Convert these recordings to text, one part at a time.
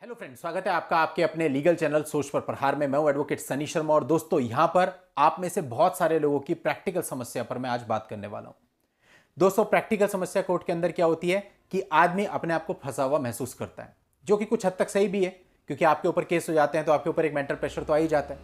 Hello friends, स्वागत है आपका आपके अपने लीगल चैनल सोच पर प्रहार में। मैं हूं एडवोकेट सनी शर्मा और दोस्तों यहां पर आप में से बहुत सारे लोगों की प्रैक्टिकल समस्या पर मैं आज बात करने वाला हूं। दोस्तों, प्रैक्टिकल समस्या कोर्ट के अंदर क्या होती है कि आदमी अपने आप को फंसा हुआ महसूस करता है, जो कि कुछ हद तक सही भी है, क्योंकि आपके ऊपर केस हो जाते हैं तो आपके ऊपर एक मेंटल प्रेशर तो आ ही जाता है।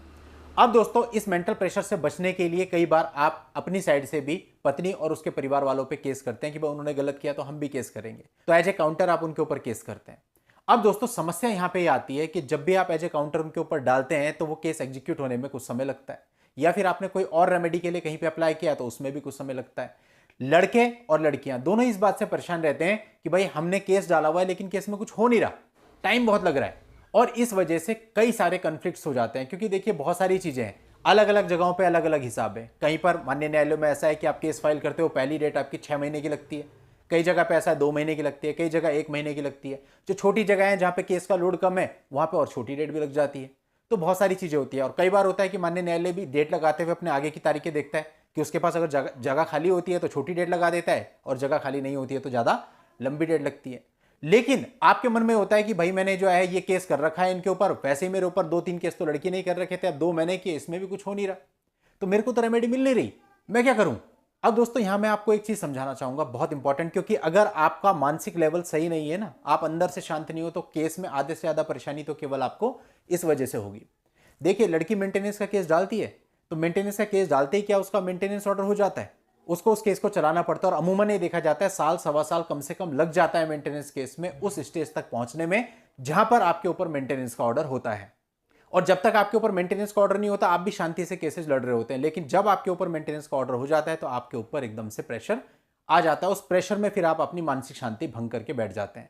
अब दोस्तों, इस मेंटल प्रेशर से बचने के लिए कई बार आप अपनी साइड से भी पत्नी और उसके परिवार वालों पे केस करते हैं कि भाई उन्होंने गलत किया तो हम भी केस करेंगे, तो एज ए काउंटर आप उनके ऊपर केस करते हैं। अब दोस्तों, समस्या यहां पे आती है कि जब भी आप एज ए काउंटर उनके ऊपर डालते हैं तो वो केस एग्जीक्यूट होने में कुछ समय लगता है, या फिर आपने कोई और रेमेडी के लिए कहीं पे अप्लाई किया तो उसमें भी कुछ समय लगता है। लड़के और लड़कियां दोनों इस बात से परेशान रहते हैं कि भाई हमने केस डाला हुआ है लेकिन केस में कुछ हो नहीं रहा, टाइम बहुत लग रहा है, और इस वजह से कई सारे कन्फ्लिक्ट्स हो जाते हैं। क्योंकि देखिए, बहुत सारी चीजें हैं, अलग अलग जगहों पे अलग अलग हिसाब है। कहीं पर माननीय न्यायालयों में ऐसा है कि आप केस फाइल करते हो, पहली डेट आपकी 6 महीने की लगती है, कई जगह पे ऐसा है 2 महीने की लगती है, कई जगह 1 महीने की लगती है। जो छोटी जगह है जहां पे केस का लोड कम है वहां पे और छोटी डेट भी लग जाती है। तो बहुत सारी चीजें होती है, और कई बार होता है कि माननीय न्यायालय भी डेट लगाते हुए अपने आगे की तारीखें देखता है कि उसके पास अगर जगह खाली होती है तो छोटी डेट लगा देता है, और जगह खाली नहीं होती है तो ज्यादा लंबी डेट लगती है। लेकिन आपके मन में होता है कि भाई मैंने जो है ये केस कर रखा है इनके ऊपर, वैसे ही मेरे ऊपर 2-3 केस तो लड़की नहीं कर रखे थे, अब 2 मैंने किए, इसमें भी कुछ हो नहीं रहा, तो मेरे को तो रेमेडी मिल नहीं रही, मैं क्या करूं। अब दोस्तों, यहां मैं आपको एक चीज समझाना चाहूंगा, बहुत इंपॉर्टेंट, क्योंकि अगर आपका मानसिक लेवल सही नहीं है ना, आप अंदर से शांत नहीं हो, तो केस में आधे से ज्यादा परेशानी तो केवल आपको इस वजह से होगी। देखिए, लड़की मेंटेनेंस का केस डालती है तो मेंटेनेंस का केस डालते ही क्या उसका मेंटेनेंस ऑर्डर हो जाता है, उसको उस केस को चलाना पड़ता है, और अमूमन ये देखा जाता है साल सवा साल कम से कम लग जाता है मेंटेनेंस केस में उस स्टेज तक पहुंचने में जहां पर आपके ऊपर मेंटेनेंस का ऑर्डर होता है। और जब तक आपके ऊपर मेंटेनेंस का ऑर्डर नहीं होता आप भी शांति से केसेस लड़ रहे होते हैं, लेकिन जब आपके ऊपर मेंटेनेंस का ऑर्डर हो जाता है तो आपके ऊपर एकदम से प्रेशर आ जाता है। उस प्रेशर में फिर आप अपनी मानसिक शांति भंग करके बैठ जाते हैं।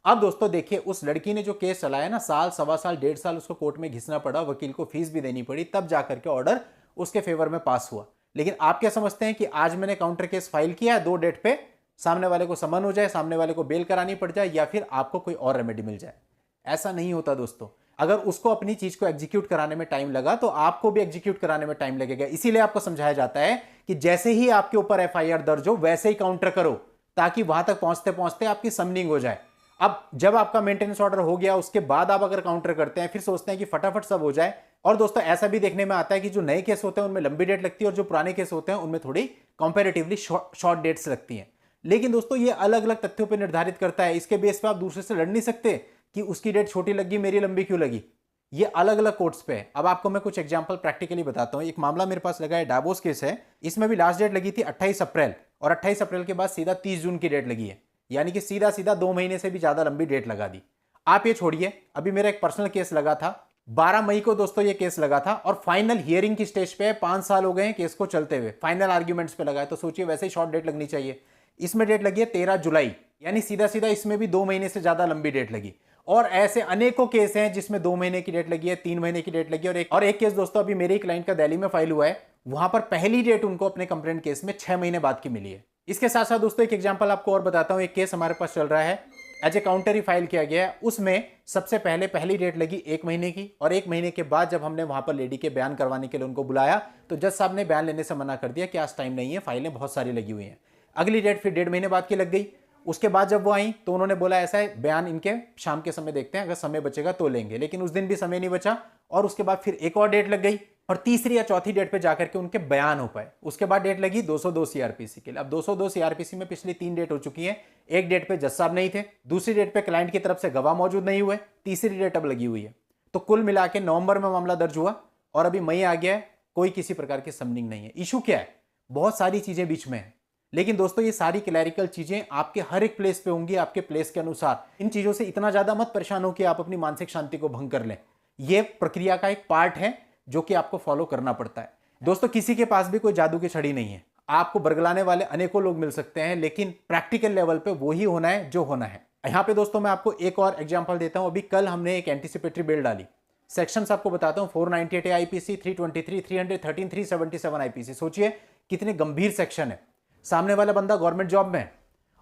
अब दोस्तों देखिए, उस लड़की ने जो केस चलाया ना, साल सवा साल 1.5 साल उसको कोर्ट में घिसना पड़ा, वकील को फीस भी देनी पड़ी, तब जाकर के ऑर्डर उसके फेवर में पास हुआ। लेकिन आप क्या समझते हैं कि आज मैंने काउंटर केस फाइल किया है, 2 डेट पे सामने वाले को समन हो जाए, सामने वाले को बेल करानी पड़ जाए, या फिर आपको कोई और रेमेडी मिल जाए? ऐसा नहीं होता दोस्तों। अगर उसको अपनी चीज को एग्जीक्यूट कराने में टाइम लगा तो आपको भी एग्जीक्यूट कराने में टाइम लगेगा। इसीलिए आपको समझाया जाता है कि जैसे ही आपके ऊपर एफआईआर दर्ज हो वैसे ही काउंटर करो, ताकि वहां तक पहुंचते पहुंचते आपकी समनिंग हो जाए। अब जब आपका मेंटेनेंस ऑर्डर हो गया उसके बाद आप अगर काउंटर करते हैं, फिर सोचते हैं कि फटाफट सब हो जाए। और दोस्तों, ऐसा भी देखने में आता है कि जो नए केस होते हैं उनमें लंबी डेट लगती है, और जो पुराने केस होते हैं उनमें थोड़ी कंपैरेटिवली शॉर्ट डेट्स लगती हैं। लेकिन दोस्तों, ये अलग अलग तथ्यों पर निर्धारित करता है, इसके बेस पर आप दूसरे से लड़ नहीं सकते कि उसकी डेट छोटी लगी, मेरी लंबी क्यों लगी। ये अलग अलग कोर्ट्स पे है। अब आपको मैं कुछ एग्जांपल प्रैक्टिकली बताता हूं। एक मामला मेरे पास लगा है, डावोस केस है, इसमें भी लास्ट डेट लगी थी 28 अप्रैल, और 28 अप्रैल के बाद सीधा 30 जून की डेट लगी है, यानी कि सीधा सीधा 2 महीने से भी ज्यादा लंबी डेट लगा दी। आप ये छोड़िए, अभी मेरा एक पर्सनल केस लगा था 12 मई को दोस्तों, ये केस लगा था, और फाइनल हियरिंग की स्टेज पे 5 साल हो गए हैं केस को चलते हुए, फाइनल आर्ग्यूमेंट्स पे लगा है, तो सोचिए वैसे ही शॉर्ट डेट लगनी चाहिए। इसमें डेट लगी है 13 जुलाई, यानी सीधा सीधा इसमें भी 2 महीने से ज्यादा लंबी डेट लगी। और ऐसे अनेकों केस हैं जिसमें 2 महीने की डेट लगी है, 3 महीने की डेट लगी है, और एक केस दोस्तों अभी मेरे क्लाइंट का दिल्ली में फाइल हुआ है, वहां पर पहली डेट उनको अपने कंप्लेंट केस में 6 महीने बाद की मिली है। इसके साथ साथ दोस्तों एक एग्जांपल आपको और बताता हूं। एक केस हमारे पास चल रहा है, एज ए काउंटर ही फाइल किया गया है, उसमें सबसे पहले पहली डेट लगी 1 महीने की, और 1 महीने के बाद जब हमने वहां पर लेडी के बयान करवाने के लिए उनको बुलाया तो जज साहब ने बयान लेने से मना कर दिया कि आज टाइम नहीं है, फाइलें बहुत सारी लगी हुई हैं। अगली डेट फिर 1.5 महीने बाद की लग गई। उसके बाद जब वो आई तो उन्होंने बोला ऐसा है, बयान इनके शाम के समय देखते हैं, अगर समय बचेगा तो लेंगे, लेकिन उस दिन भी समय नहीं बचा, और उसके बाद फिर एक और डेट लग गई, और तीसरी या चौथी डेट पे जाकर के उनके बयान हो पाए। उसके बाद डेट लगी 202 सीआरपीसी के लिए। अब 202 सीआरपीसी में पिछली 3 डेट हो चुकी है, एक डेट पे जज साहब नहीं थे, दूसरी डेट पे क्लाइंट की तरफ से गवाह मौजूद नहीं हुए, तीसरी डेट अब लगी हुई है। तो कुल मिला के नवंबर में मामला दर्ज हुआ, और अभी मई आ गया है, कोई किसी प्रकार की समनिंग नहीं है। इशू क्या है? बहुत सारी चीजें बीच में है, लेकिन दोस्तों ये सारी क्लैरिकल चीजें आपके हर एक प्लेस पे होंगी, आपके प्लेस के अनुसार। इन चीजों से इतना ज्यादा मत परेशान हो कि आप अपनी मानसिक शांति को भंग कर लें। ये प्रक्रिया का एक पार्ट है जो कि आपको फॉलो करना पड़ता है। दोस्तों, किसी के पास भी कोई जादू की छड़ी नहीं है, आपको बरगलाने वाले अनेकों लोग मिल सकते हैं, लेकिन प्रैक्टिकल लेवल पे वो ही होना है जो होना है। यहां पे दोस्तों मैं आपको एक और एग्जांपल देता हूं। अभी कल हमने एक एंटीसिपेटरी बेल डाली। सेक्शंस आपको बताता हूं, 498 आईपीसी, 323, 313, 377 आईपीसी। सोचिए कितने गंभीर सेक्शन है। सामने वाला बंदा गवर्नमेंट जॉब में है,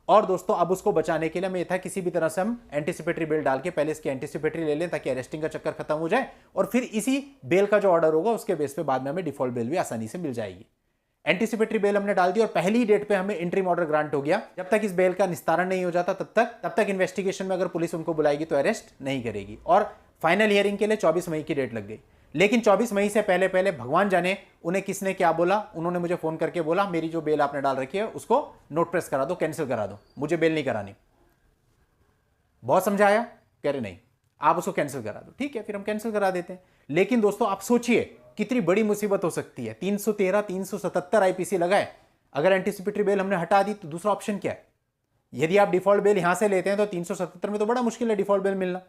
और दोस्तों अब उसको बचाने के लिए हमें था किसी भी तरह से हम एंटीसिपेटरी बेल डाल के पहले इसकी एंटीसिपेटरी ले लें, ताकि अरेस्टिंग का चक्कर खत्म हो जाए, और फिर इसी बेल का जो ऑर्डर होगा उसके बेस पे बाद में हमें डिफॉल्ट बेल भी आसानी से मिल जाएगी। एंटीसिपेटरी बेल हमने डाल दी और पहली डेट पे हमें इंट्रीम ऑर्डर ग्रांट हो गया। जब तक इस बेल का निस्तारण नहीं हो जाता तब तक इन्वेस्टिगेशन में अगर पुलिस उनको बुलाएगी तो अरेस्ट नहीं करेगी और फाइनल हियरिंग के लिए 24 मई की डेट लग गई। लेकिन 24 मई से पहले पहले भगवान जाने उन्हें किसने क्या बोला, उन्होंने मुझे फोन करके बोला मेरी जो बेल आपने डाल रखी है उसको नोट प्रेस करा दो, कैंसिल करा दो, मुझे बेल नहीं करानी। बहुत समझाया, कह रहे नहीं आप उसको कैंसिल करा दो। ठीक है, फिर हम कैंसिल करा देते हैं। लेकिन दोस्तों आप सोचिए कितनी बड़ी मुसीबत हो सकती है। 313 377 आईपीसी लगाए, अगर एंटीसिपेटरी बेल हमने हटा दी तो दूसरा ऑप्शन क्या है? यदि आप डिफॉल्ट बेल यहां से लेते हैं तो 377 में तो बड़ा मुश्किल है डिफॉल्ट बेल मिलना।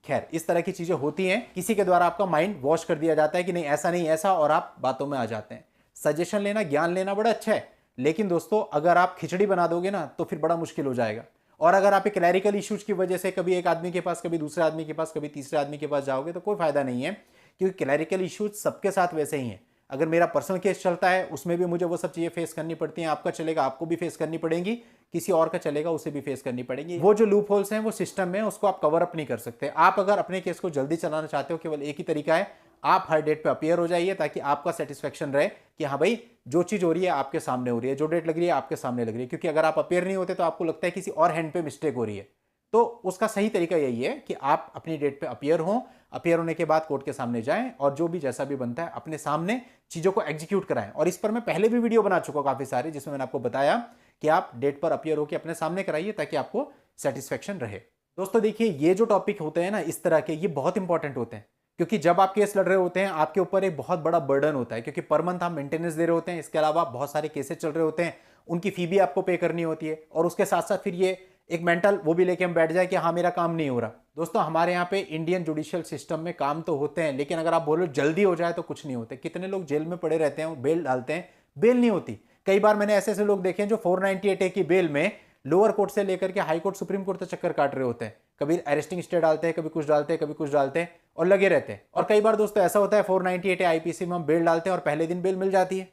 खैर, इस तरह की चीजें होती हैं, किसी के द्वारा आपका माइंड वॉश कर दिया जाता है कि नहीं ऐसा नहीं ऐसा, और आप बातों में आ जाते हैं। सजेशन लेना, ज्ञान लेना बड़ा अच्छा है, लेकिन दोस्तों अगर आप खिचड़ी बना दोगे ना तो फिर बड़ा मुश्किल हो जाएगा। और अगर आप एक क्लैरिकल इश्यूज की वजह से कभी एक आदमी के पास, कभी दूसरे आदमी के पास, कभी तीसरे आदमी के पास जाओगे तो कोई फायदा नहीं है, क्योंकि क्लैरिकल इश्यूज सबके साथ वैसे ही हैं। अगर मेरा पर्सनल केस चलता है उसमें भी मुझे वो सब चीजें फेस करनी पड़ती हैं। आपका चलेगा आपको भी फेस करनी पड़ेंगी, किसी और का चलेगा उसे भी फेस करनी पड़ेगी। वो जो लूप होल्स हैं वो सिस्टम में, उसको आप कवर अप नहीं कर सकते। आप अगर अपने केस को जल्दी चलाना चाहते हो, केवल एक ही तरीका है, आप हर डेट पे अपीयर हो जाइए ताकि आपका सेटिस्फेक्शन रहे कि हाँ भाई जो चीज हो रही है आपके सामने हो रही है, जो डेट लग रही है आपके सामने लग रही है। क्योंकि अगर आप अपीयर नहीं होते तो आपको लगता है किसी और हैंड पे मिस्टेक हो रही है। तो उसका सही तरीका यही है कि आप अपनी डेट पे अपीयर हों, अपीयर होने के बाद कोर्ट के सामने जाएं और जो भी जैसा भी बनता है अपने सामने चीजों को एग्जीक्यूट कराएं। और इस पर मैं पहले भी वीडियो बना चुका काफी सारे, जिसमें मैंने आपको बताया कि आप डेट पर अपीयर होकर अपने सामने कराइए ताकि आपको सेटिस्फेक्शन रहे। दोस्तों देखिए, ये जो टॉपिक होते हैं ना इस तरह के, ये बहुत इंपॉर्टेंट होते हैं, क्योंकि जब आप केस लड़ रहे होते हैं आपके ऊपर एक बहुत बड़ा बर्डन होता है, क्योंकि पर मंथ आप मेंटेनेंस दे रहे होते हैं। इसके अलावा बहुत सारे केसेस चल रहे होते हैं, उनकी फी भी आपको पे करनी होती है, और उसके साथ साथ फिर ये एक मेंटल वो भी लेके हम बैठ जाए कि हाँ मेरा काम नहीं हो रहा। दोस्तों हमारे यहाँ पे इंडियन जुडिशियल सिस्टम में काम तो होते हैं, लेकिन अगर आप बोलो जल्दी हो जाए तो कुछ नहीं होते। कितने लोग जेल में पड़े रहते हैं, बेल डालते हैं, बेल नहीं होती। कई बार मैंने ऐसे ऐसे लोग देखे हैं जो 498A की बेल में लोअर कोर्ट से लेकर के हाई कोर्ट, सुप्रीम कोर्ट तक चक्कर काट रहे होते हैं। कभी अरेस्टिंग स्टे डालते हैं, कभी कुछ डालते हैं, कभी कुछ डालते हैं और लगे रहते हैं। और कई बार दोस्तों ऐसा होता है 498A आईपीसी में हम बेल डालते हैं और पहले दिन बेल मिल जाती है।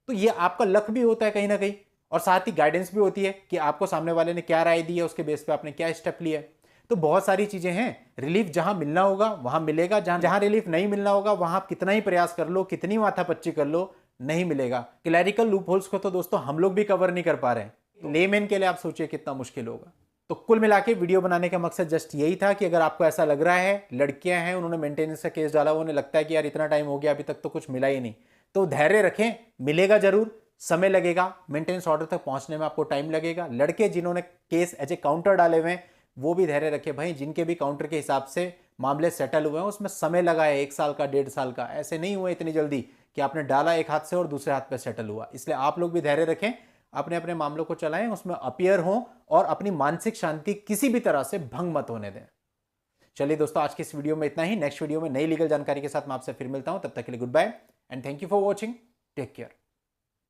तो ये आपका लक भी होता है कहीं ना कहीं, और साथ ही गाइडेंस भी होती है कि आपको सामने वाले ने क्या राय दी है, उसके बेस पे आपने क्या स्टेप लिया है। तो बहुत सारी चीजें हैं। रिलीफ जहां मिलना होगा वहां मिलेगा, जहां रिलीफ नहीं मिलना होगा वहां आप कितना ही प्रयास कर लो, कितनी माथापच्ची कर लो, नहीं मिलेगा। क्लैरिकल लूप होल्स को तो दोस्तों हम लोग भी कवर नहीं कर पा रहे हैं, तो लेमैन के लिए आप सोचिए कितना मुश्किल होगा। तो कुल मिला के वीडियो बनाने का मकसद जस्ट यही था कि अगर आपको ऐसा लग रहा है, लड़कियां हैं उन्होंने मेंटेनेंस का केस डाला, उन्हें लगता है कि यार इतना टाइम हो गया अभी तक तो कुछ मिला ही नहीं, तो धैर्य रखें, मिलेगा जरूर, समय लगेगा, मेंटेनेंस ऑर्डर तक पहुंचने में आपको टाइम लगेगा। लड़के जिन्होंने केस एज ए काउंटर डाले हुए हैं वो भी धैर्य रखे भाई, जिनके भी काउंटर के हिसाब से मामले सेटल हुए हैं उसमें समय लगा है, 1 साल का, 1.5 साल का, ऐसे नहीं हुए इतनी जल्दी कि आपने डाला एक हाथ से और दूसरे हाथ पे सेटल हुआ। इसलिए आप लोग भी धैर्य रखें, अपने अपने मामलों को चलाएं, उसमें अपीयर हों और अपनी मानसिक शांति किसी भी तरह से भंग मत होने दें। चलिए दोस्तों, आज की इस वीडियो में इतना ही। नेक्स्ट वीडियो में नई लीगल जानकारी के साथ मैं आपसे फिर मिलता हूं, तब तक के लिए good bye and thank you for watching, take care.